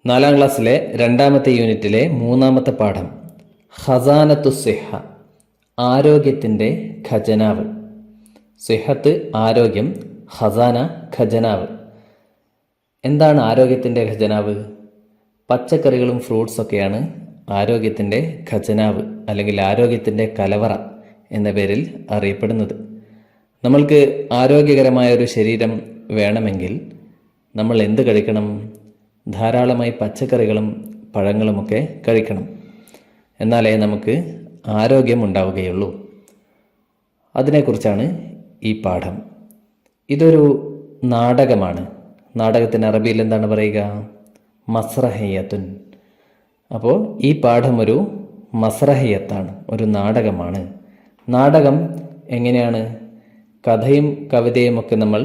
4ാം ക്ലാസ്സിലെ 2ാമത്തെ യൂണിറ്റിലെ 3ാമത്തെ പാഠം ഖസാനത്തു സിഹ, ആരോഗ്യത്തിൻ്റെ ഖജനാവ്. സിഹത്ത് ആരോഗ്യം, ഖസാന ഖജനാവ്. എന്താണ് ആരോഗ്യത്തിൻ്റെ ഖജനാവ്? പച്ചക്കറികളും ഫ്രൂട്ട്സൊക്കെയാണ് ആരോഗ്യത്തിൻ്റെ ഖജനാവ് അല്ലെങ്കിൽ ആരോഗ്യത്തിൻ്റെ കലവറ എന്ന പേരിൽ അറിയപ്പെടുന്നത്. നമ്മൾക്ക് ആരോഗ്യകരമായ ഒരു ശരീരം വേണമെങ്കിൽ നമ്മൾ എന്ത് കഴിക്കണം? ധാരാളമായി പച്ചക്കറികളും പഴങ്ങളുമൊക്കെ കഴിക്കണം. എന്നാലേ നമുക്ക് ആരോഗ്യം ഉണ്ടാവുകയുള്ളൂ. അതിനെക്കുറിച്ചാണ് ഈ പാഠം. ഇതൊരു നാടകമാണ്. നാടകത്തിന് അറബിയിൽ എന്താണ് പറയുക? മസ്റഹിയത്തുൻ. അപ്പോൾ ഈ പാഠം ഒരു മസ്റഹിയത്താണ്, ഒരു നാടകമാണ്. നാടകം എങ്ങനെയാണ്? കഥയും കവിതയും ഒക്കെ നമ്മൾ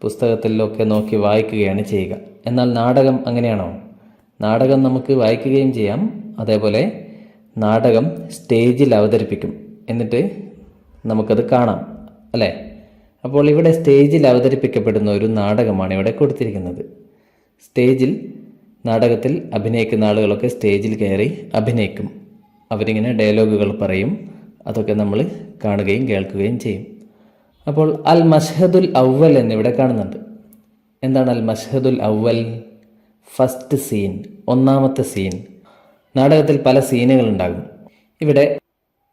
പുസ്തകത്തിലൊക്കെ നോക്കി വായിക്കുകയാണ് ചെയ്യുക. എന്നാൽ നാടകം അങ്ങനെയാണോ? നാടകം നമുക്ക് വായിക്കുകയും ചെയ്യാം, അതേപോലെ നാടകം സ്റ്റേജിൽ അവതരിപ്പിക്കും, എന്നിട്ട് നമുക്കത് കാണാം, അല്ലേ? അപ്പോൾ ഇവിടെ സ്റ്റേജിൽ അവതരിപ്പിക്കപ്പെടുന്ന ഒരു നാടകമാണ് ഇവിടെ കൊടുത്തിരിക്കുന്നത്. സ്റ്റേജിൽ നാടകത്തിൽ അഭിനയിക്കുന്ന ആളുകളൊക്കെ സ്റ്റേജിൽ കയറി അഭിനയിക്കും. അവരിങ്ങനെ ഡയലോഗുകൾ പറയും. അതൊക്കെ നമ്മൾ കാണുകയും കേൾക്കുകയും ചെയ്യും. അപ്പോൾ അൽ മഷ്ഹദുൽ അവൽ എന്നിവിടെ കാണുന്നുണ്ട്. എന്താണ് അൽ മഷ്ഹദുൽ അവൽ? ഫസ്റ്റ് സീൻ, ഒന്നാമത്തെ സീൻ. നാടകത്തിൽ പല സീനുകൾ ഉണ്ടാകും. ഇവിടെ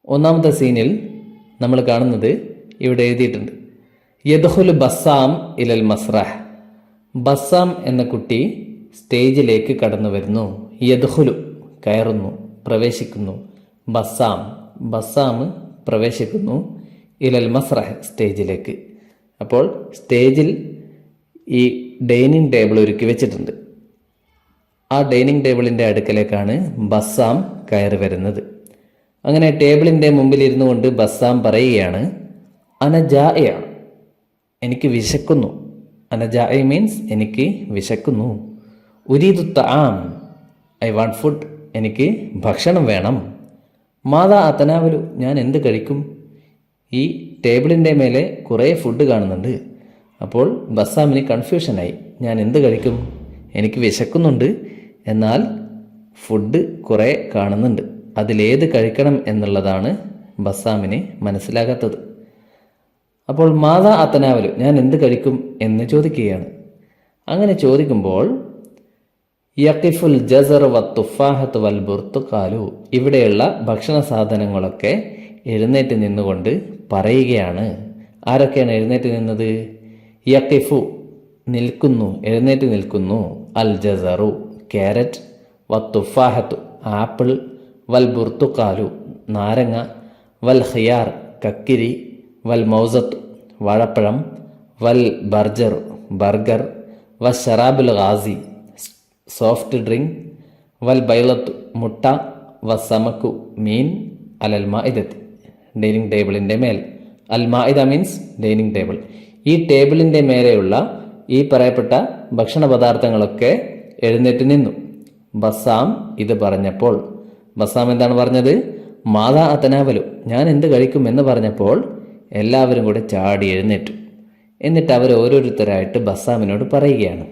ഒന്നാമത്തെ സീനിൽ നമ്മൾ കാണുന്നത് ഇവിടെ എഴുതിയിട്ടുണ്ട്, യദ്ഖുലു ബസ്സാം ഇലൽ മസ്റഹ്. ബസ്സാം എന്ന കുട്ടി സ്റ്റേജിലേക്ക് കടന്നു വരുന്നു. യദ്ഖുലു കയറുന്നു, പ്രവേശിക്കുന്നു. ബസ്സാം, ബസ്സാം പ്രവേശിക്കുന്നു. ഇലൽ മസ്റഹ് സ്റ്റേജിലേക്ക്. അപ്പോൾ സ്റ്റേജിൽ ഈ ഡൈനിങ് ടേബിൾ ഒരുക്കി വെച്ചിട്ടുണ്ട്. ആ ഡൈനിങ് ടേബിളിൻ്റെ അടുക്കലേക്കാണ് ബസ്സാം കയറി വരുന്നത്. അങ്ങനെ ടേബിളിൻ്റെ മുമ്പിൽ ഇരുന്നു കൊണ്ട് ബസ്സാം പറയുകയാണ്, അനജായ, എനിക്ക് വിശക്കുന്നു. അനജായ മീൻസ് എനിക്ക് വിശക്കുന്നു. ഉരീദു തആം, ഐ വാണ്ട് ഫുഡ്, എനിക്ക് ഭക്ഷണം വേണം. മാതാ അതനാവലു, ഞാൻ എന്ത് കഴിക്കും? ഈ ടേബിളിൻ്റെ മേലെ കുറേ ഫുഡ് കാണുന്നുണ്ട്. അപ്പോൾ ബസ്സാമിന് കൺഫ്യൂഷനായി, ഞാൻ എന്ത് കഴിക്കും? എനിക്ക് വിശക്കുന്നുണ്ട്, എന്നാൽ ഫുഡ് കുറേ കാണുന്നുണ്ട്. അതിലേത് കഴിക്കണം എന്നുള്ളതാണ് ബസ്സാമിന് മനസ്സിലാകാത്തത്. അപ്പോൾ മാതാ അത്തനാവലു, ഞാൻ എന്ത് കഴിക്കും എന്ന് ചോദിക്കുകയാണ്. അങ്ങനെ ചോദിക്കുമ്പോൾ യഖിഫുൽ ജസർ വത്തുഫാഹത്ത് വൽ ബുർത്തുഖാലു, ഇവിടെയുള്ള ഭക്ഷണ സാധനങ്ങളൊക്കെ എഴുന്നേറ്റ് നിന്നുകൊണ്ട് പറയുകയാണ്. ആരൊക്കെയാണ് എഴുന്നേറ്റ് നിന്നത്? യഖിഫു നിൽക്കുന്നു, എഴുന്നേറ്റ് നിൽക്കുന്നു. അൽ ജസറു ക്യാരറ്റ്, വത്തുഫാഹത്തു ആപ്പിൾ, വൽ ബുർത്തുഖാലു നാരങ്ങ, വൽ ഖിയാർ കക്കിരി, വൽ മൗസത്ത് വാഴപ്പഴം, വൽ ബർജർ ബർഗർ, വൽ ഷറാബുൽ ഗാസി സോഫ്റ്റ് ഡ്രിങ്ക്, വൽ ബൈലത്തു മുട്ട, വ സമക്കു മീൻ, അലൽ മാഇദത്ത് ഡൈനിങ് ടേബിളിൻ്റെ മേൽ. അൽ മാഇദ മീൻസ് ഡൈനിങ് ടേബിൾ. ഈ ടേബിളിൻ്റെ മേലെയുള്ള ഈ പറയപ്പെട്ട ഭക്ഷണ പദാർത്ഥങ്ങളൊക്കെ എഴുന്നേറ്റ് നിന്നു. ബസ്സാം ഇത് പറഞ്ഞപ്പോൾ, ബസ്സാം എന്താണ് പറഞ്ഞത്? മാതാ അതനാവലു, ഞാൻ എന്ത് കഴിക്കും എന്ന് പറഞ്ഞപ്പോൾ എല്ലാവരും കൂടെ ചാടി എഴുന്നേറ്റു. എന്നിട്ട് അവർ ഓരോരുത്തരായിട്ട് ബസ്സാമിനോട് പറയുകയാണ്.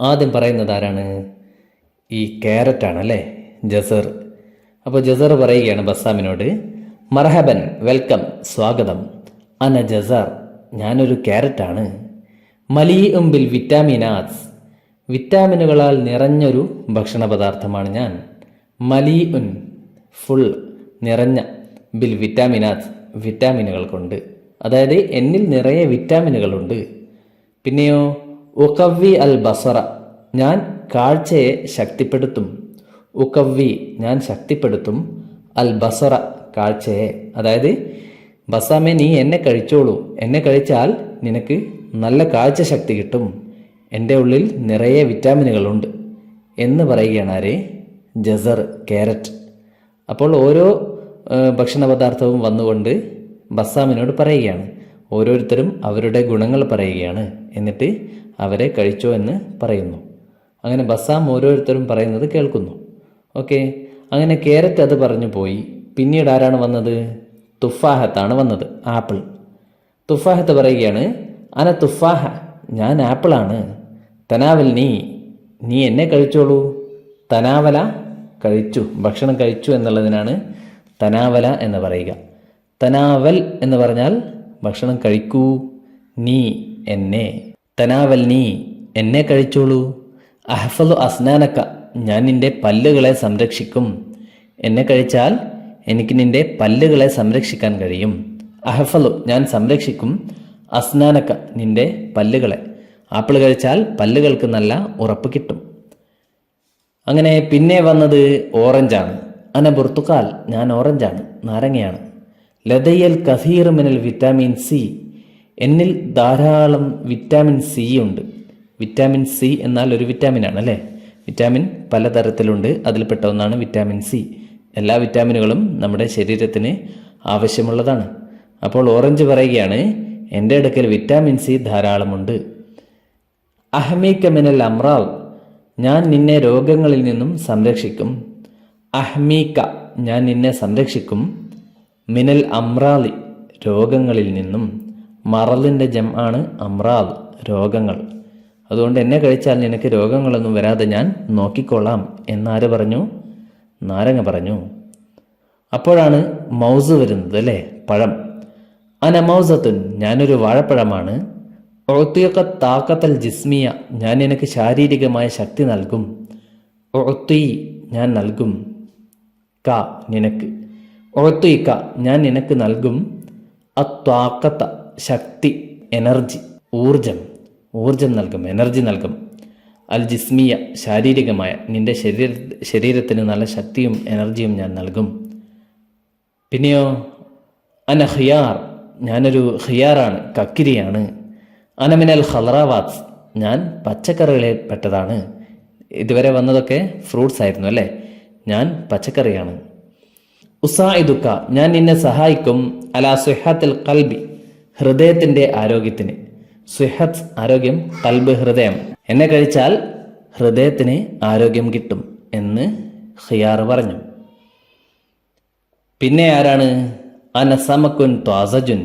ആദ്യം പറയുന്നത് ആരാണ്? ഈ ക്യാരറ്റാണ്, അല്ലേ? ജസർ. അപ്പോൾ ജസർ പറയുകയാണ് ബസ്സാമിനോട്, മർഹബൻ, വെൽക്കം, സ്വാഗതം. അന ജസർ, ഞാനൊരു ക്യാരറ്റാണ്. മലീഉം ബിൽ വിറ്റാമിനാസ്, വിറ്റാമിനുകളാൽ നിറഞ്ഞൊരു ഭക്ഷണ പദാർത്ഥമാണ് ഞാൻ. മലീഉൻ ഫുൾ, നിറഞ്ഞ, ബിൽ വിറ്റാമിനാസ് വിറ്റാമിനുകൾ കൊണ്ട്, അതായത് എന്നിൽ നിറയെ വിറ്റാമിനുകളുണ്ട്. പിന്നെയോ ഉഖവ്വി അൽ ബസറ, ഞാൻ കാഴ്ചയെ ശക്തിപ്പെടുത്തും. ഉഖവ്വി ഞാൻ ശക്തിപ്പെടുത്തും. അൽ ബസറ കാഴ്ചയെ, അതായത് ബസ്സാമേ നീ എന്നെ കഴിച്ചോളൂ, എന്നെ കഴിച്ചാൽ നിനക്ക് നല്ല കാഴ്ച ശക്തി കിട്ടും, എൻ്റെ ഉള്ളിൽ നിറയെ വിറ്റാമിനുകളുണ്ട് എന്ന് പറയുകയാണ് ആര്? ജസർ, ക്യാരറ്റ്. അപ്പോൾ ഓരോ ഭക്ഷണ പദാർത്ഥവും വന്നുകൊണ്ട് ബസ്സാമിനോട് പറയുകയാണ്. ഓരോരുത്തരും അവരുടെ ഗുണങ്ങൾ പറയുകയാണ്, എന്നിട്ട് അവരെ കഴിച്ചോ എന്ന് പറയുന്നു. അങ്ങനെ ബസ്സാം ഓരോരുത്തരും പറയുന്നത് കേൾക്കുന്നു. ഓക്കെ, അങ്ങനെ ക്യാരറ്റ് അത് പറഞ്ഞു പോയി. പിന്നീട് ആരാണ് വന്നത്? തുഫാഹത്താണ് വന്നത്, ആപ്പിൾ. തുഫാഹത്ത് പറയുകയാണ്, അന തുഫാഹ, ഞാൻ ആപ്പിളാണ്. തനാവൽ നീ, നീ എന്നെ കഴിച്ചോളൂ. തനാവല കഴിച്ചു, ഭക്ഷണം കഴിച്ചു എന്നുള്ളതിനാണ് തനാവല എന്ന് പറയുക. തനാവൽ എന്ന് പറഞ്ഞാൽ ഭക്ഷണം കഴിക്കൂ. നീ എന്നെ. തനാവൽ നീ എന്നെ കഴിച്ചോളൂ. അഹ്ഫദു അസ്നാനക്ക ഞാൻ നിന്റെ പല്ലുകളെ സംരക്ഷിക്കും. എന്നെ കഴിച്ചാൽ എനിക്ക് നിന്റെ പല്ലുകളെ സംരക്ഷിക്കാൻ കഴിയും. അഹ്ഫദു ഞാൻ സംരക്ഷിക്കും. അസ്നാനക്ക നിന്റെ പല്ലുകളെ. ആപ്പിൾ കഴിച്ചാൽ പല്ലുകൾക്ക് നല്ല ഉറപ്പ് കിട്ടും. അങ്ങനെ പിന്നെ വന്നത് ഓറഞ്ചാണ്. അന ബുർത്തുക്കാൽ ഞാൻ ഓറഞ്ചാണ്, നാരങ്ങയാണ്. ലതയൽ കസീർ മിനൽ വിറ്റാമിൻ സി എന്നിൽ ധാരാളം വിറ്റാമിൻ സി ഉണ്ട്. വിറ്റാമിൻ സി എന്നാൽ ഒരു വിറ്റാമിനാണ് അല്ലേ? വിറ്റാമിൻ പലതരത്തിലുണ്ട്, അതിൽപ്പെട്ട ഒന്നാണ് വിറ്റാമിൻ സി. എല്ലാ വിറ്റാമിനുകളും നമ്മുടെ ശരീരത്തിന് ആവശ്യമുള്ളതാണ്. അപ്പോൾ ഓറഞ്ച് പറയുകയാണ്, എൻ്റെ അടുക്കൽ വിറ്റാമിൻ സി ധാരാളമുണ്ട്. അഹ്മീക മിനൽ അമ്രാൽ ഞാൻ നിന്നെ രോഗങ്ങളിൽ നിന്നും സംരക്ഷിക്കും. അഹ്മീക ഞാൻ നിന്നെ സംരക്ഷിക്കും. മിനൽ അമ്രാലി രോഗങ്ങളിൽ നിന്നും. മറലിൻ്റെ ജം ആണ് അമ്രാൽ, രോഗങ്ങൾ. അതുകൊണ്ട് എന്നെ കഴിച്ചാൽ നിനക്ക് രോഗങ്ങളൊന്നും വരാതെ ഞാൻ നോക്കിക്കൊള്ളാം എന്നാര് പറഞ്ഞു? നാരങ്ങ പറഞ്ഞു. അപ്പോഴാണ് മൗസ് വരുന്നത് അല്ലേ? പഴം. അന മൗസത്തുൻ ഞാനൊരു വാഴപ്പഴമാണ്. ഒത്തിയൊക്കെ താക്കത്തൽ ജിസ്മിയ ഞാൻ നിനക്ക് ശാരീരികമായ ശക്തി നൽകും. ഒത്തി ഞാൻ നൽകും. ക നിനക്ക്. ഒത്തിക്ക ഞാൻ നിനക്ക് നൽകും. അത്വാക്കത്ത ശക്തി, എനർജി, ഊർജം നൽകും, എനർജി നൽകും. അൽ ജിസ്മിയ ശാരീരികമായ നിന്റെ ശരീരത്തിന് നല്ല ശക്തിയും എനർജിയും ഞാൻ നൽകും. പിന്നെയോ അന ഖിയാർ ഞാനൊരു ഖിയാറാണ്, കക്കിരിയാണ്. അനമിനൽ ഖലറാവാത്ത് ഞാൻ പച്ചക്കറികളെ പെട്ടതാണ്. ഇതുവരെ വന്നതൊക്കെ ഫ്രൂട്ട്സ് ആയിരുന്നു അല്ലേ? ഞാൻ പച്ചക്കറിയാണ്. ഉസായിദുക്ക ഞാൻ നിന്നെ സഹായിക്കും. അലാ സുഹത്തിൽ കൽബി ഹൃദയത്തിൻ്റെ ആരോഗ്യത്തിന്. സുഹത്ത് ആരോഗ്യം, കൽബ് ഹൃദയം. എന്നെ കഴിച്ചാൽ ഹൃദയത്തിന് ആരോഗ്യം കിട്ടും എന്ന് ഖിയാർ പറഞ്ഞു. പിന്നെ ആരാണ്? അനസമക്കുൻ ത്വാസജുൻ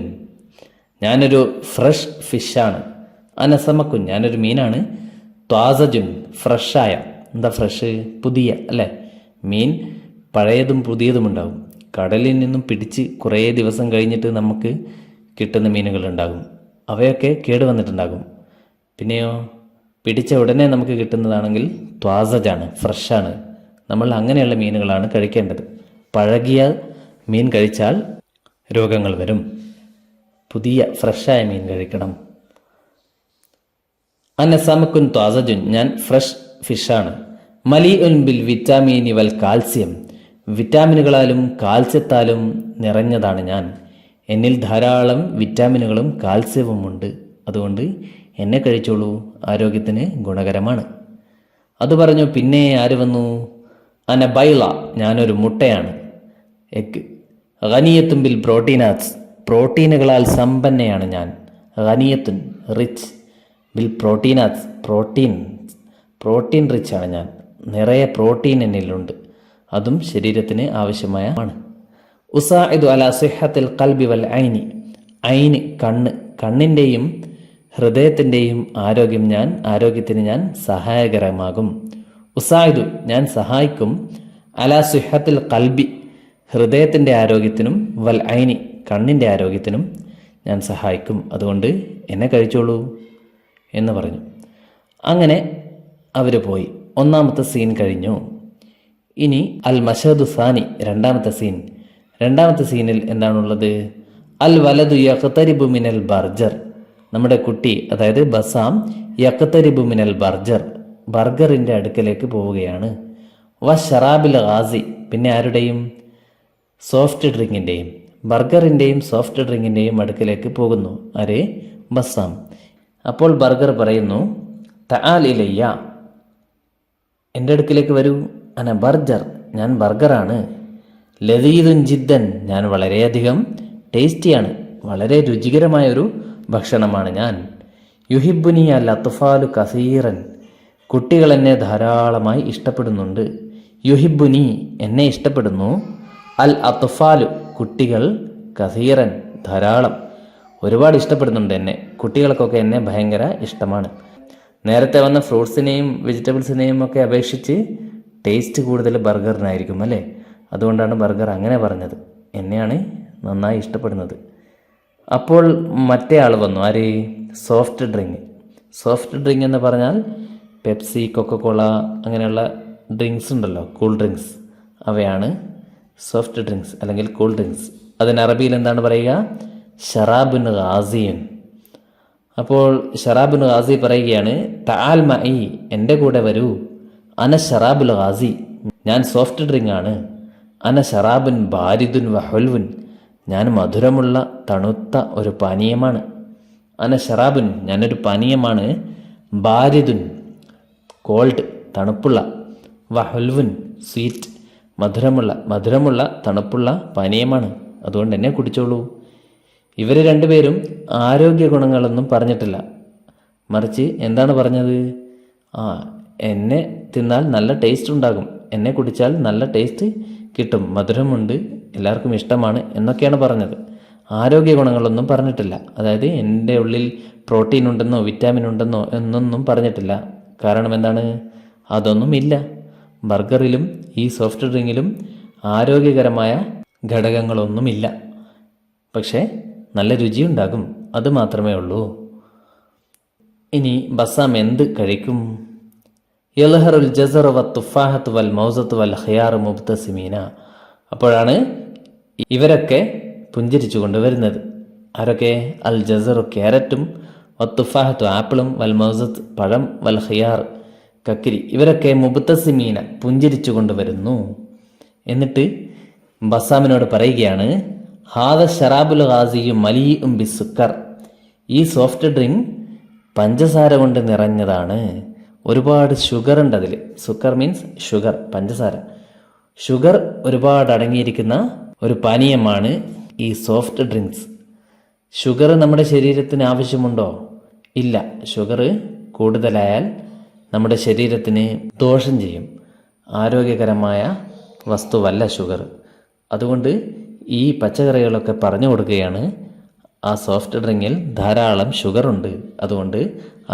ഞാനൊരു ഫ്രഷ് ഫിഷാണ്. അനസമക്കുൻ ഞാനൊരു മീനാണ്. ത്വാസജുൻ ഫ്രഷായ. എന്താ ഫ്രഷ്? പുതിയ അല്ലേ? മീൻ പഴയതും പുതിയതും ഉണ്ടാകും. കടലിൽ നിന്നും പിടിച്ച് കുറേ ദിവസം കഴിഞ്ഞിട്ട് നമുക്ക് കിട്ടുന്ന മീനുകളുണ്ടാകും. അവയൊക്കെ കേടുവന്നിട്ടുണ്ടാകും. പിന്നെയോ പിടിച്ച ഉടനെ നമുക്ക് കിട്ടുന്നതാണെങ്കിൽ ത്വാസജാണ്, ഫ്രഷാണ്. നമ്മൾ അങ്ങനെയുള്ള മീനുകളാണ് കഴിക്കേണ്ടത്. പഴകിയ മീൻ കഴിച്ചാൽ രോഗങ്ങൾ വരും. പുതിയ ഫ്രഷായ മീൻ കഴിക്കണം. അനസമക്കുൻ ത്വാസജുൻ ഞാൻ ഫ്രഷ് ഫിഷാണ്. മലി ഉൻ ബിൽ വിറ്റാമിനി വൽ കാൽസ്യം വിറ്റാമിനുകളാലും കാൽസ്യത്താലും നിറഞ്ഞതാണ് ഞാൻ. എന്നിൽ ധാരാളം വിറ്റാമിനുകളും കാൽസ്യവും ഉണ്ട്. അതുകൊണ്ട് എന്നെ കഴിച്ചോളൂ, ആരോഗ്യത്തിന് ഗുണകരമാണ്. അത് പറഞ്ഞു. പിന്നെ ആര് വന്നു? അനബൈള ഞാനൊരു മുട്ടയാണ്, എഗ്. ഖനിയത്തുൻ ബിൽ പ്രോട്ടീനാത്സ് പ്രോട്ടീനുകളാൽ സമ്പന്നയാണ് ഞാൻ. ഖനിയത്തുൻ റിച്ച്, ബിൽ പ്രോട്ടീനാത്സ് പ്രോട്ടീൻ റിച്ചാണ് ഞാൻ. നിറയെ പ്രോട്ടീൻ എന്നിലുണ്ട്, അതും ശരീരത്തിന് ആവശ്യമാണ്. ഉസാഇദു അലാ സിഹത്തിൽ ഖൽബി വൽ ഐനി കണ്ണിൻ്റെയും ഹൃദയത്തിൻ്റെയും ആരോഗ്യത്തിന് ഞാൻ സഹായകരമാകും. ഉസായിദു ഞാൻ സഹായിക്കും. അലാ സിഹത്തിൽ ഖൽബി ഹൃദയത്തിൻ്റെ ആരോഗ്യത്തിനും വൽ ഐനി കണ്ണിൻ്റെ ആരോഗ്യത്തിനും ഞാൻ സഹായിക്കും. അതുകൊണ്ട് എന്നെ കഴിച്ചോളൂ എന്ന് പറഞ്ഞു. അങ്ങനെ അവർ പോയി. ഒന്നാമത്തെ സീൻ കഴിഞ്ഞു. ഇനി അൽ മഷദു സാനി രണ്ടാമത്തെ സീനിൽ എന്താണുള്ളത്? അൽ വലതു യഖ്തരിബു മിനൽ ബർജർ നമ്മുടെ കുട്ടി, അതായത് ബസാം, യഖ്തരിബു മിനൽ ബർഗറിൻ്റെ അടുക്കലേക്ക് പോവുകയാണ്. ഷറാബിൽ ഗാസി പിന്നെ ആരുടെയും? സോഫ്റ്റ് ഡ്രിങ്കിൻ്റെയും. ബർഗറിൻ്റെയും സോഫ്റ്റ് ഡ്രിങ്കിൻ്റെയും അടുക്കലേക്ക് പോകുന്നു. ആര്? ബസാം. അപ്പോൾ ബർഗർ പറയുന്നു, തആൽ ഇലയ്യ എൻ്റെ അടുക്കിലേക്ക് വരൂ. അന ബർജർ ഞാൻ ബർഗറാണ്. ലദീദുൻ ജിദ്ദൻ ഞാൻ വളരെയധികം ടേസ്റ്റിയാണ്, വളരെ രുചികരമായൊരു ഭക്ഷണമാണ് ഞാൻ. യുഹിബുനി അൽ അത്ഫാലു കസീറൻ കുട്ടികൾ എന്നെ ധാരാളമായി ഇഷ്ടപ്പെടുന്നുണ്ട്. യുഹിബുനി എന്നെ ഇഷ്ടപ്പെടുന്നു. അൽ അത്ഫാലു കുട്ടികൾ, കസീറൻ ധാരാളം, ഒരുപാട് ഇഷ്ടപ്പെടുന്നുണ്ട് എന്നെ. കുട്ടികൾക്കൊക്കെ എന്നെ ഭയങ്കര ഇഷ്ടമാണ്. നേരത്തെ വന്ന ഫ്രൂട്ട്സിനെയും വെജിറ്റബിൾസിനെയും ഒക്കെ അപേക്ഷിച്ച് ടേസ്റ്റ് കൂടുതൽ ബർഗറിനായിരിക്കും അല്ലേ? അതുകൊണ്ടാണ് ബർഗർ അങ്ങനെ പറഞ്ഞത്. എന്നെയാണ് നന്നായി ഇഷ്ടപ്പെടുന്നത്. അപ്പോൾ മറ്റേ ആൾ വന്നു. ആര്? Soft drink. സോഫ്റ്റ് ഡ്രിങ്ക് എന്ന് പറഞ്ഞാൽ പെപ്സി, കൊക്കക്കോള അങ്ങനെയുള്ള ഡ്രിങ്ക്സ് ഉണ്ടല്ലോ, കൂൾ ഡ്രിങ്ക്സ്, അവയാണ് സോഫ്റ്റ് ഡ്രിങ്ക്സ് അല്ലെങ്കിൽ കൂൾ ഡ്രിങ്ക്സ്. അതിന് അറബിയിൽ എന്താണ് പറയുക? ഷറാബുൻ ഗാസിയൻ. അപ്പോൾ ഷറാബുൻ ഗാസി പറയുകയാണ്, തആൽ മഈ, എൻ്റെ കൂടെ വരൂ, അന ഷറാബുൽ ഗാസി, ഞാൻ സോഫ്റ്റ് ഡ്രിങ്ക് ആണ്, അന ഷറാബുൻ ബാരിദുൻ വഹുൽവുൻ, ഞാൻ മധുരമുള്ള തണുത്ത ഒരു പാനീയമാണ്, അന ഷറാബുൻ, ഞാനൊരു പാനീയമാണ്, ബാരിദുൻ, കോൾഡ്, തണുപ്പുള്ള, വഹുൽവുൻ, സ്വീറ്റ്, മധുരമുള്ള തണുപ്പുള്ള പാനീയമാണ്, അതുകൊണ്ട് എന്നെ കുടിച്ചോളൂ. ഇവർ രണ്ടുപേരും ആരോഗ്യ ഗുണങ്ങളൊന്നും പറഞ്ഞിട്ടില്ല. മറിച്ച് എന്താണ് പറഞ്ഞത്? എന്നെ തിന്നാൽ നല്ല ടേസ്റ്റ് ഉണ്ടാകും, എന്നെ കുടിച്ചാൽ നല്ല ടേസ്റ്റ് കിട്ടും, മധുരമുണ്ട്, എല്ലാവർക്കും ഇഷ്ടമാണ് എന്നൊക്കെയാണ് പറഞ്ഞത്. ആരോഗ്യ ഗുണങ്ങളൊന്നും പറഞ്ഞിട്ടില്ല. അതായത് എൻ്റെ ഉള്ളിൽ പ്രോട്ടീൻ ഉണ്ടെന്നോ വിറ്റാമിൻ ഉണ്ടെന്നോ എന്നൊന്നും പറഞ്ഞിട്ടില്ല. കാരണം എന്താണ്? അതൊന്നും ഇല്ല. ബർഗറിലും ഈ സോഫ്റ്റ് ഡ്രിങ്കിലും ആരോഗ്യകരമായ ഘടകങ്ങളൊന്നുമില്ല. പക്ഷേ നല്ല രുചിയുണ്ടാകും, അത് മാത്രമേ ഉള്ളൂ. ഇനി ബസ്സാം എന്ത് കഴിക്കും? യൽഹറുൽ ജസറു വത്തുഫാഹത്ത് വൽ മൗസത്ത് വൽ ഖിയാർ മുബ്തസിമീന. അപ്പോഴാണ് ഇവരൊക്കെ പുഞ്ചിരിച്ചു കൊണ്ടുവരുന്നത്. ആരൊക്കെ? അൽ ജസറു ക്യാരറ്റും, വത്തുഫാഹത്തു ആപ്പിളും, വൽ മൗസത്ത് പഴം, വൽ ഖിയാർ കക്കിരി, ഇവരൊക്കെ മുബ്തസിമീന പുഞ്ചിരിച്ചു കൊണ്ടുവരുന്നു. എന്നിട്ട് ബസ്സാമിനോട് പറയുകയാണ്, ഹാദ ഷറാബുൽ ഗാസിയു മലീഉം ബിസുക്കർ, ഈ സോഫ്റ്റ് ഡ്രിങ്ക് പഞ്ചസാര കൊണ്ട് നിറഞ്ഞതാണ്, ഒരുപാട് ഷുഗർ ഉണ്ട് അതിൽ. സുക്കർ മീൻസ് ഷുഗർ, പഞ്ചസാര. ഷുഗർ ഒരുപാട് അടങ്ങിയിരിക്കുന്ന ഒരു പാനീയമാണ് ഈ സോഫ്റ്റ് ഡ്രിങ്ക്സ്. ഷുഗർ നമ്മുടെ ശരീരത്തിന് ആവശ്യമുണ്ടോ? ഇല്ല. ഷുഗർ കൂടുതലായാൽ നമ്മുടെ ശരീരത്തിന് ദോഷം ചെയ്യും. ആരോഗ്യകരമായ വസ്തുവല്ല ഷുഗർ. അതുകൊണ്ട് ഈ പച്ചക്കറികളൊക്കെ പറഞ്ഞു കൊടുക്കുകയാണ്, ആ സോഫ്റ്റ് ഡ്രിങ്കിൽ ധാരാളം ഷുഗറുണ്ട്, അതുകൊണ്ട്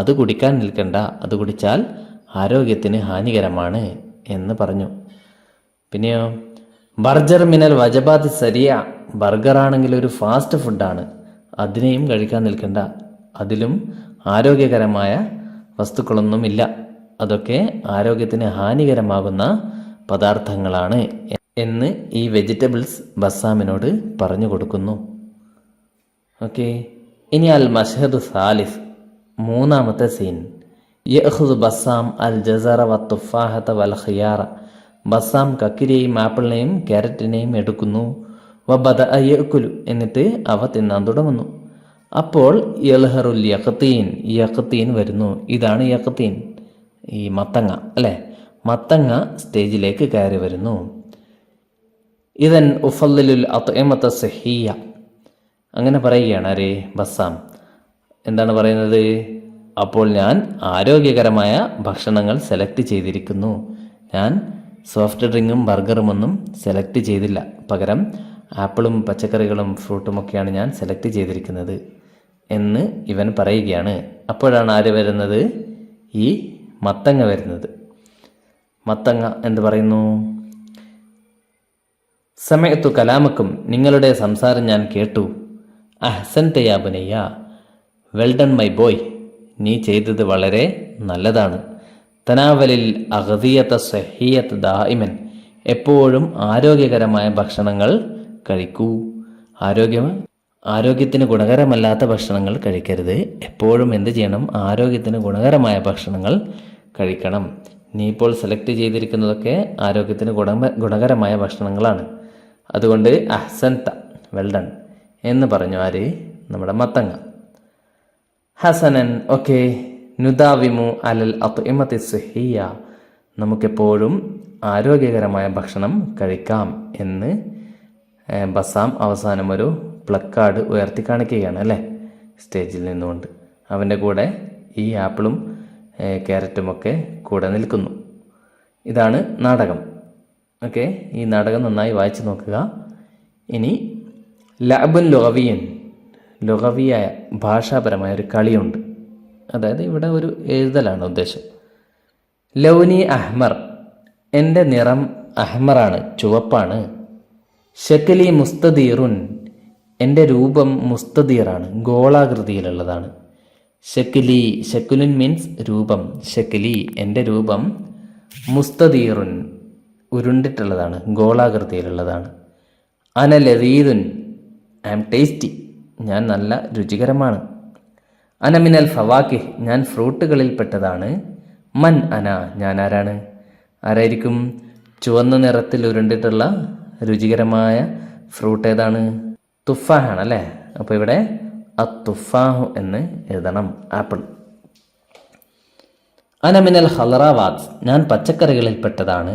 അത് കുടിക്കാൻ നിൽക്കണ്ട, അത് കുടിച്ചാൽ ആരോഗ്യത്തിന് ഹാനികരമാണ് എന്ന് പറഞ്ഞു. പിന്നെയോ, ബർജർ മിനൽ വജബാത്ത് സരിയ, ബർഗറാണെങ്കിൽ ഒരു ഫാസ്റ്റ് ഫുഡാണ്, അതിനെയും കഴിക്കാൻ നിൽക്കണ്ട, അതിലും ആരോഗ്യകരമായ വസ്തുക്കളൊന്നുമില്ല, അതൊക്കെ ആരോഗ്യത്തിന് ഹാനികരമാകുന്ന പദാർത്ഥങ്ങളാണ് എന്ന് ഈ വെജിറ്റബിൾസ് ബസ്സാമിനോട് പറഞ്ഞു കൊടുക്കുന്നു. ഓക്കെ, ഇനി അൽ മഷ്ഹദു സാലിഫ്, മൂന്നാമത്തെ സീൻ. യഖുദു ബസ്സാം അൽ ജസറ വത്തുഫാഹത വൽ ഖിയാറ, ബസ്സാം കക്കിരിയെയും ആപ്പിളിനെയും ക്യാരറ്റിനെയും എടുക്കുന്നു. വബദഅ യഅ്കുലു, എന്നിട്ട് അവ തിന്നാൻ തുടങ്ങുന്നു. അപ്പോൾ യൽഹറുൽ യഖ്തീൻ, യഖ്തീൻ വരുന്നു. ഇതാണ് യഖ്തീൻ, ഈ മത്തങ്ങ അല്ലേ? മത്തങ്ങ സ്റ്റേജിലേക്ക് കയറി വരുന്നു. ഇദൻ ഉഫല്ലിലുൽ അത്ഇമത സഹിയ, അങ്ങനെ പറയുകയാണ് ആരേ? ബസ്സാം. എന്താണ് പറയുന്നത്? അപ്പോൾ ഞാൻ ആരോഗ്യകരമായ ഭക്ഷണങ്ങൾ സെലക്ട് ചെയ്തിരിക്കുന്നു. ഞാൻ സോഫ്റ്റ് ഡ്രിങ്കും ബർഗറും ഒന്നും സെലക്ട് ചെയ്തില്ല, പകരം ആപ്പിളും പച്ചക്കറികളും ഫ്രൂട്ടുമൊക്കെയാണ് ഞാൻ സെലക്ട് ചെയ്തിരിക്കുന്നത് എന്ന് ഇവൻ പറയുകയാണ്. അപ്പോഴാണ് ആര് വരുന്നത്? ഈ മത്തങ്ങ വരുന്നത്. മത്തങ്ങ എന്ത് പറയുന്നു? സമയത്തു കലാമക്കും, നിങ്ങളുടെ സംസാരം ഞാൻ കേട്ടു. അഹ്സൻത യാ ബുനയ്യ, വെൽ ഡൺ മൈ ബോയ്, നീ ചെയ്തത് വളരെ നല്ലതാണ്. തനാവലിൽ അഗ്ദിയത സഹിയത്ത് ദായിമൻ, എപ്പോഴും ആരോഗ്യകരമായ ഭക്ഷണങ്ങൾ കഴിക്കൂ. ആരോഗ്യത്തിന് ഗുണകരമല്ലാത്ത ഭക്ഷണങ്ങൾ കഴിക്കരുത്. എപ്പോഴും എന്ത് ചെയ്യണം? ആരോഗ്യത്തിന് ഗുണകരമായ ഭക്ഷണങ്ങൾ കഴിക്കണം. നീ ഇപ്പോൾ സെലക്ട് ചെയ്തിരിക്കുന്നതൊക്കെ ആരോഗ്യത്തിന് ഗുണകരമായ ഭക്ഷണങ്ങളാണ്. അതുകൊണ്ട് അഹ്സൻത, വെൽ ഡൺ എന്ന് പറഞ്ഞു ആര്? നമ്മുടെ മത്തങ്ങ. ഹസനൻ, ഓക്കെ, നുദാവിമു അലൽ അത്ഇമതി സഹിയ, നമുക്കെപ്പോഴും ആരോഗ്യകരമായ ഭക്ഷണം കഴിക്കാം എന്ന് ബസ്സാം അവസാനം ഒരു പ്ലക്കാർഡ് ഉയർത്തി കാണിക്കുകയാണ് അല്ലേ, സ്റ്റേജിൽ നിന്നുകൊണ്ട്. അവൻ്റെ കൂടെ ഈ ആപ്പിളും ക്യാരറ്റുമൊക്കെ കൂടെ നിൽക്കുന്നു. ഇതാണ് നാടകം. ഓക്കെ, ഈ നാടകം നന്നായി വായിച്ചു നോക്കുക. ഇനി ലഅബുൻ ലുഗവിയൻ, ലുഗവിയായ ഭാഷാപരമായ ഒരു കളിയുണ്ട്. അതായത് ഇവിടെ ഒരു എഴുതലാണ് ഉദ്ദേശം. ലൗനി അഹ്മർ, എൻ്റെ നിറം അഹ്മറാണ്, ചുവപ്പാണ്. ഷക്കലി മുസ്തദീറുൻ, എൻ്റെ രൂപം മുസ്തദീറാണ്, ഗോളാകൃതിയിലുള്ളതാണ്. ഷക്കലി, ഷക്കുലുൻ മീൻസ് രൂപം. ഷക്കലി, എൻ്റെ രൂപം മുസ്തദീറുൻ, ഉരുണ്ടിട്ടുള്ളതാണ്, ഗോളാകൃതിയിലുള്ളതാണ്. അന ലദീദുൻ, ഐ ആം ടേസ്റ്റി, ഞാൻ നല്ല രുചികരമാണ്. അന മിനൽ ഫവാക്കിഹ്, ഞാൻ ഫ്രൂട്ടുകളിൽപ്പെട്ടതാണ്. മൻ അന, ഞാൻ ആരാണ്? ആരായിരിക്കും? ചുവന്ന നിറത്തിൽ ഉരുണ്ടിട്ടുള്ള രുചികരമായ ഫ്രൂട്ട് ഏതാണ്? തുഫാഹാണ് അല്ലേ. അപ്പോൾ ഇവിടെ അത്തുഫാഹു എന്ന് എഴുതണം, ആപ്പിൾ. അനമിനൽ ഹലറാവാത്ത്, ഞാൻ പച്ചക്കറികളിൽപ്പെട്ടതാണ്.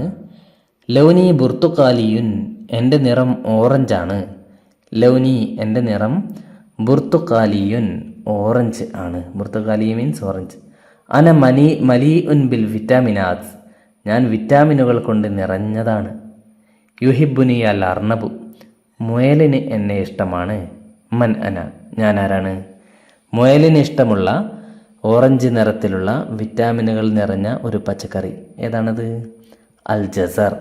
ലൗനി ബുർത്തുക്കാലിയുൻ, എൻ്റെ നിറം ഓറഞ്ചാണ്. ലൗനി, എൻ്റെ നിറം ബുർത്തുക്കാലിയുൻ, ഓറഞ്ച് ആണ്. ബുർത്തുക്കാലി മീൻസ് ഓറഞ്ച്. അന മലി ഉൻ ബിൽ വിറ്റാമിനാത്ത്, ഞാൻ വിറ്റാമിനുകൾ കൊണ്ട് നിറഞ്ഞതാണ്. യുഹിബുനി അൽ അർണബു, മുയലിന് എന്നെ ഇഷ്ടമാണ്. മൻ അന, ഞാൻ ആരാണ്? മുയലിന് ഇഷ്ടമുള്ള ഓറഞ്ച് നിറത്തിലുള്ള വിറ്റാമിനുകൾ നിറഞ്ഞ ഒരു പച്ചക്കറി ഏതാണത്? അൽ ജസർ,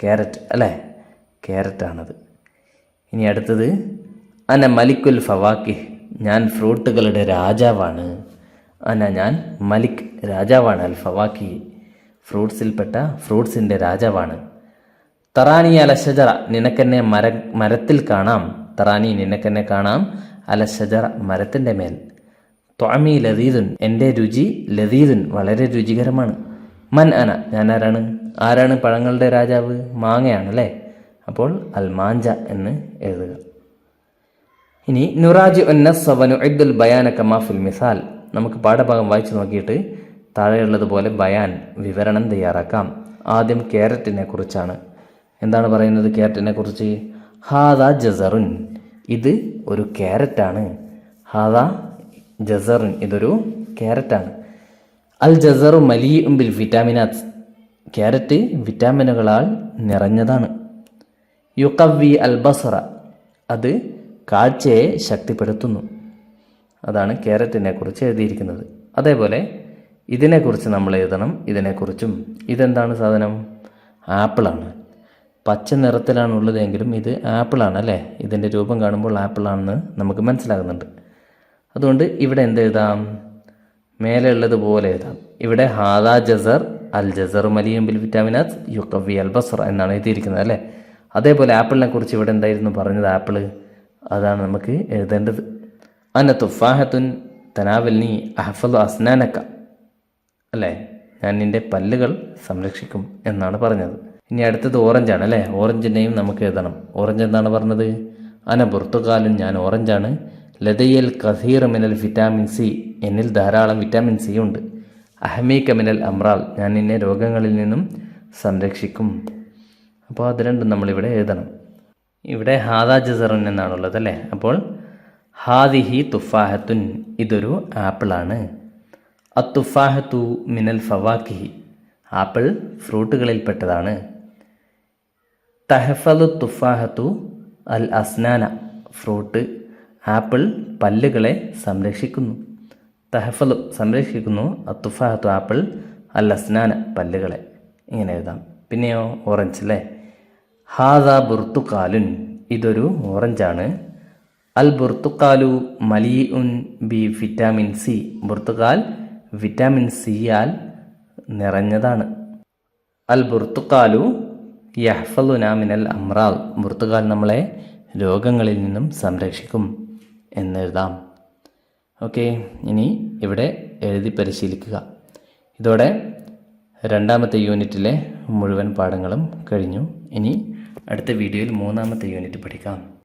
ക്യാരറ്റ് അല്ലേ, ക്യാരറ്റാണത്. ഇനി അടുത്തത് അന മലിക്കുൽ ഫവാക്കിഹ്, ഞാൻ ഫ്രൂട്ടുകളുടെ രാജാവാണ്. ഞാൻ മലിക്, രാജാവാണ്. അൽ ഫവാക്കി, ഫ്രൂട്ട്സിൻ്റെ രാജാവാണ്. തറാനി അല ഷജറ, നിനക്കെന്നെ മരത്തിൽ കാണാം. തറാനി, നിനക്കെന്നെ കാണാം. അല ഷജറ, മരത്തിൻ്റെ മേൽ. ത്വഅമി ലദീദുൻ, എൻ്റെ രുചി ലദീദുൻ, വളരെ രുചികരമാണ്. മൻ അന, ഞാൻ ആരാണ്? ആരാണ് പഴങ്ങളുടെ രാജാവ്? മാങ്ങയാണ് അല്ലേ. അപ്പോൾ അൽ മാഞ്ച എന്ന് എഴുതുക. ഇനി നുറാജി ഉന്നസ്സവനു ഇദ്ദുൽ ബയാന കമാ ഫിൽ മിസാൽ, നമുക്ക് പാഠഭാഗം വായിച്ചു നോക്കിയിട്ട് താഴെയുള്ളതുപോലെ ബയാൻ, വിവരണം തയ്യാറാക്കാം. ആദ്യം ക്യാരറ്റിനെ കുറിച്ചാണ്. എന്താണ് പറയുന്നത് ക്യാരറ്റിനെ കുറിച്ച്? ഹാദ ജസറുൻ, ഇത് ഒരു ക്യാരറ്റാണ്. ഹാദ ജസറുൻ, ഇതൊരു ക്യാരറ്റാണ്. അൽ ജസറു മലീഉൻ ബിൽ വിറ്റാമിനാത്ത്, ക്യാരറ്റ് വിറ്റാമിനുകളാൽ നിറഞ്ഞതാണ്. യുഖവ്വി അൽ ബസറ, അത് കാഴ്ചയെ ശക്തിപ്പെടുത്തുന്നു. അതാണ് ക്യാരറ്റിനെ കുറിച്ച് എഴുതിയിരിക്കുന്നത്. അതേപോലെ ഇതിനെക്കുറിച്ച് നമ്മൾ എഴുതണം. ഇതിനെക്കുറിച്ചും. ഇതെന്താണ് സാധനം? ആപ്പിളാണ്. പച്ച നിറത്തിലാണുള്ളതെങ്കിലും ഇത് ആപ്പിളാണ് അല്ലേ. ഇതിൻ്റെ രൂപം കാണുമ്പോൾ ആപ്പിളാണെന്ന് നമുക്ക് മനസ്സിലാകുന്നുണ്ട്. അതുകൊണ്ട് ഇവിടെ എന്തെഴുതാം? മേലെ ഉള്ളതുപോലെ എഴുതാം. ഇവിടെ ഹാദാ ജസർ അൽ ജസറു മലിയും ബിൽ വിറ്റാമിനാത്ത് യുഖവ്വി അൽ ബസർ എന്നാണ് എഴുതിയിരിക്കുന്നത് അല്ലേ. അതേപോലെ ആപ്പിളിനെ കുറിച്ച് ഇവിടെ എന്തായിരുന്നു പറഞ്ഞത്? ആപ്പിള്, അതാണ് നമുക്ക് എഴുതേണ്ടത്. അന തുഫാഹത്തുൻ തനാവൽനി അഹ്ഫദു അസ്നാനക്ക, അല്ലേ, ഞാൻ നിൻ്റെ പല്ലുകൾ സംരക്ഷിക്കും എന്നാണ് പറഞ്ഞത്. ഇനി അടുത്തത് ഓറഞ്ചാണ് അല്ലേ. ഓറഞ്ചിനെയും നമുക്ക് എഴുതണം. ഓറഞ്ച് എന്താണ് പറഞ്ഞത്? അന ബുർത്തുകാലുൻ, ഞാൻ ഓറഞ്ചാണ്. ലദയ്യൽ കസീർ മിനൽ വിറ്റാമിൻ സി, എന്നിൽ ധാരാളം വിറ്റാമിൻ സി ഉണ്ട്. അഹ്മീക മിനൽ അമ്രാൽ, ഞാൻ നിന്നെ രോഗങ്ങളിൽ നിന്നും സംരക്ഷിക്കും. അപ്പോൾ അത് രണ്ടും നമ്മളിവിടെ എഴുതണം. ഇവിടെ ഹാദാ ജസറുൻ എന്നാണുള്ളത് അല്ലേ. അപ്പോൾ ഹാദിഹി തുഫാഹത്തുൻ, ഇതൊരു ആപ്പിളാണ്. അത്തുഫാഹത്തു മിനൽ ഫവാക്കിഹി, ആപ്പിൾ ഫ്രൂട്ടുകളിൽപ്പെട്ടതാണ്. തഹഫലു തുഫാഹത്തു അൽ അസ്നാന, ഫ്രൂട്ട് ആപ്പിൾ പല്ലുകളെ സംരക്ഷിക്കുന്നു. തഹഫലു സംരക്ഷിക്കുന്നു, അത്തുഫാഹത്തു ആപ്പിൾ അൽ അസ്നാന പല്ലുകളെ. ഇങ്ങനെ എഴുതാം. പിന്നെയോ ഓറഞ്ച് അല്ലേ. ഹാദ ബുർത്തുക്കാലുൻ, ഇതൊരു ഓറഞ്ചാണ്. അൽ ബുർത്തുക്കാലു മലീഉൻ ബി വിറ്റാമിൻ സി, ബുർത്തുക്കാൽ വിറ്റാമിൻ സിയാൽ നിറഞ്ഞതാണ്. അൽ ബുർത്തുക്കാലു യഹ്ഫലുന മിനൽ അമ്രാൽ, ബുർത്തുക്കാൽ നമ്മളെ രോഗങ്ങളിൽ നിന്നും സംരക്ഷിക്കും എന്നെഴുതാം. ഓക്കെ, ഇനി ഇവിടെ എഴുതി പരിശീലിക്കുക. ഇതോടെ രണ്ടാമത്തെ യൂണിറ്റിലെ മുഴുവൻ പാഠങ്ങളും കഴിഞ്ഞു. ഇനി അടുത്ത വീഡിയോയിൽ മൂന്നാമത്തെ യൂണിറ്റ് പഠിക്കാം.